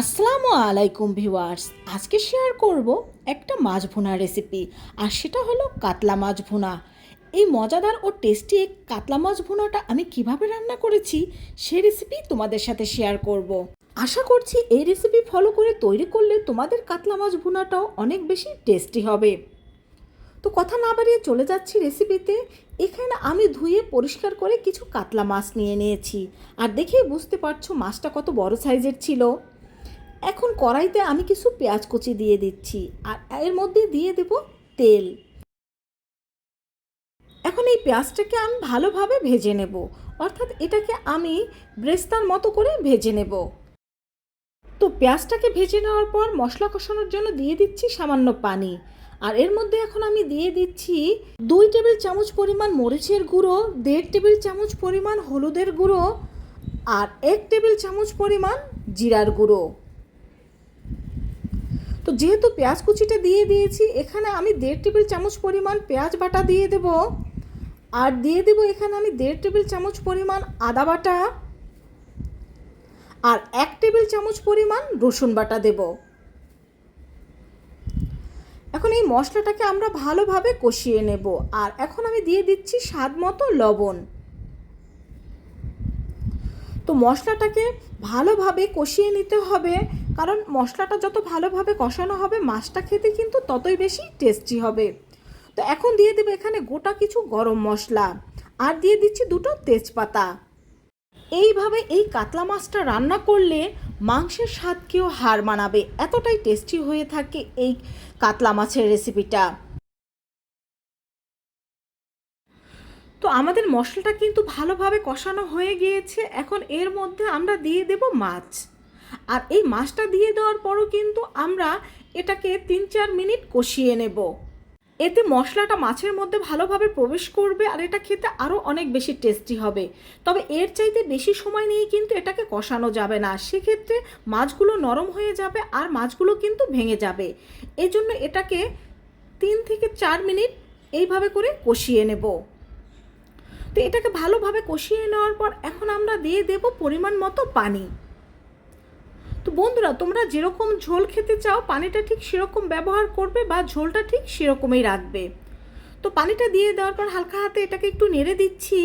আসসালামু আলাইকুম ভিউয়ার্স। আজকে শেয়ার করব একটা মাছ ভুনা রেসিপি, আর সেটা হলো কাতলা মাছ ভুনা। এই মজাদার ও টেস্টি কাতলা মাছ ভুনাটা আমি কিভাবে রান্না করেছি সেই রেসিপি তোমাদের সাথে শেয়ার করব। আশা করছি এই রেসিপি ফলো করে তৈরি করলে তোমাদের কাতলা মাছ ভুনাটাও অনেক বেশি টেস্টি হবে। তো কথা না বাড়িয়ে চলে যাচ্ছি রেসিপিতে। এখানে আমি ধুয়ে পরিষ্কার করে কিছু কাতলা মাছ নিয়ে নিয়েছি, আর দেখেই বুঝতে পারছো মাছটা কত বড় সাইজের ছিল। এখন কড়াইতে আমি কিছু পেঁয়াজ কুচি দিয়ে দিচ্ছি, আর এর মধ্যে দিয়ে দেব তেল। এখন এই পেঁয়াজটাকে আমি ভালোভাবে ভেজে নেব, অর্থাৎ এটাকে আমি ব্রেস্তার মতো করে ভেজে নেব। তো পেঁয়াজটাকে ভেজে নেওয়ার পর মশলা কষানোর জন্য দিয়ে দিচ্ছি সামান্য পানি, আর এর মধ্যে এখন আমি দিয়ে দিচ্ছি 2 টেবিল চামচ পরিমাণ মরিচের গুঁড়ো, 1.5 টেবিল চামচ পরিমাণ হলুদের গুঁড়ো, আর 1 টেবিল চামচ পরিমাণ জিরার গুঁড়ো। তো যেহেতু পেঁয়াজ কুচিটা দিয়ে দিয়েছি, এখানে আমি 1.5 টেবিল চামচ পরিমাণ পেঁয়াজ বাটা দিয়ে দেব, আর দিয়ে দেব এখানে আমি 1.5 টেবিল চামচ পরিমাণ আদা বাটা, আর 1 টেবিল চামচ পরিমাণ রসুন বাটা দেব। এখন এই মশলাটাকে আমরা ভালোভাবে কষিয়ে নেব, আর এখন আমি দিয়ে দিচ্ছি স্বাদ মতো লবণ। তো মশলাটাকে ভালোভাবে কষিয়ে নিতে হবে, কারণ মশলাটা যত ভালোভাবে কষানো হবে মাছটা খেতে কিন্তু ততই বেশি টেস্টি হবে। তো এখন দিয়ে দেবো এখানে গোটা কিছু গরম মশলা, আর দিয়ে দিচ্ছি 2টো তেজপাতা। এইভাবে এই কাতলা মাছটা রান্না করলে মাংসের স্বাদকেও হার মানাবে, এতটাই টেস্টি হয়ে থাকে এই কাতলা মাছের রেসিপিটা। তো আমাদের মশলাটা কিন্তু ভালোভাবে কষানো হয়ে গিয়েছে। এখন এর মধ্যে আমরা দিয়ে দেব মাছ, আর এই মাছটা দিয়ে দেওয়ার পরও কিন্তু আমরা এটাকে 3-4 মিনিট কষিয়ে নেব। এতে মশলাটা মাছের মধ্যে ভালোভাবে প্রবেশ করবে, আর এটা খেতে আরও অনেক বেশি টেস্টি হবে। তবে এর চাইতে বেশি সময় নিয়ে কিন্তু এটাকে কষানো যাবে না, সেক্ষেত্রে মাছগুলো নরম হয়ে যাবে আর মাছগুলো কিন্তু ভেঙে যাবে। এই জন্য এটাকে 3 থেকে 4 মিনিট এইভাবে করে কষিয়ে নেব। তো এটাকে ভালোভাবে কষিয়ে নেওয়ার পর এখন আমরা দিয়ে দেব পরিমাণ মতো পানি। তো বন্ধুরা, তোমরা যেরকম ঝোল খেতে চাও পানিটা ঠিক সেরকম ব্যবহার করবে, বা ঝোলটা ঠিক সেরকমই রাখবে। তো পানিটা দিয়ে দেওয়ার পর হালকা হাতে এটাকে একটু নেড়ে দিচ্ছি।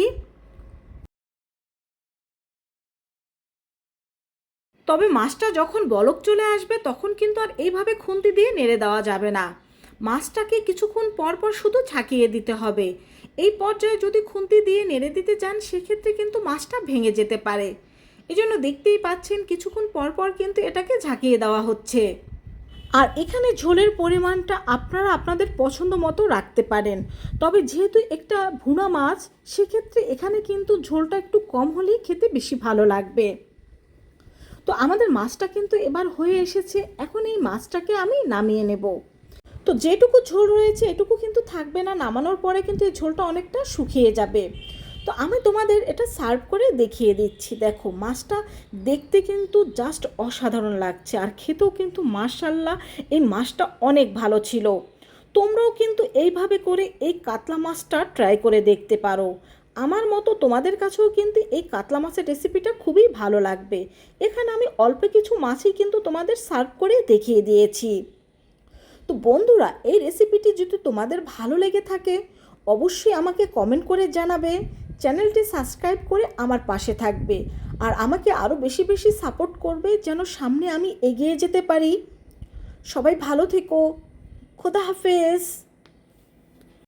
তবে মাছটা যখন বলক চলে আসবে তখন কিন্তু আর এইভাবে খুন্তি দিয়ে নেড়ে দেওয়া যাবে না। মাছটাকে কিছুক্ষণ পর পর শুধু ঝাঁকিয়ে দিতে হবে। এই পর্যায়ে যদি খুন্তি দিয়ে নেড়ে দিতে চান সেক্ষেত্রে কিন্তু মাছটা ভেঙে যেতে পারে। এই জন্য দেখতেই পাচ্ছেন কিছুক্ষণ পর পর কিন্তু এটাকে ঝাঁকিয়ে দেওয়া হচ্ছে। আর এখানে ঝোলের পরিমাণটা আপনারা আপনাদের পছন্দ মতো রাখতে পারেন। তবে যেহেতু একটা ভুনা মাছ, সেক্ষেত্রে এখানে কিন্তু ঝোলটা একটু কম হলেই খেতে বেশি ভালো লাগবে। তো আমাদের মাছটা কিন্তু এবার হয়ে এসেছে। এখন এই মাছটাকে আমি নামিয়ে নেব। তো যেটুকু ঝোল রয়েছে এটুকু কিন্তু থাকবে না, নামানোর পরে কিন্তু এই ঝোলটা অনেকটা শুকিয়ে যাবে। তো আমি তোমাদের এটা সার্ভ করে দেখিয়ে দিচ্ছি। দেখো মাছটা দেখতে কিন্তু জাস্ট অসাধারণ লাগছে, আর খেতেও কিন্তু মাশাআল্লাহ এই মাছটা অনেক ভালো ছিল। তোমরাও কিন্তু এইভাবে করে এই কাতলা মাছটা ট্রাই করে দেখতে পারো। আমার মতো তোমাদের কাছেও কিন্তু এই কাতলা মাছের রেসিপিটা খুবই ভালো লাগবে। এখানে আমি অল্প কিছু মাছই কিন্তু তোমাদের সার্ভ করে দেখিয়ে দিয়েছি। তো বন্ধুরা, এই রেসিপিটি যদি তোমাদের ভালো লেগে থাকে অবশ্যই আমাকে কমেন্ট করে জানাবে, চ্যানেলটি সাবস্ক্রাইব করে আমার পাশে থাকবে, আর আমাকে আরও বেশি বেশি সাপোর্ট করবে যেন সামনে আমি এগিয়ে যেতে পারি। সবাই ভালো থেকো। খোদা হাফেজ।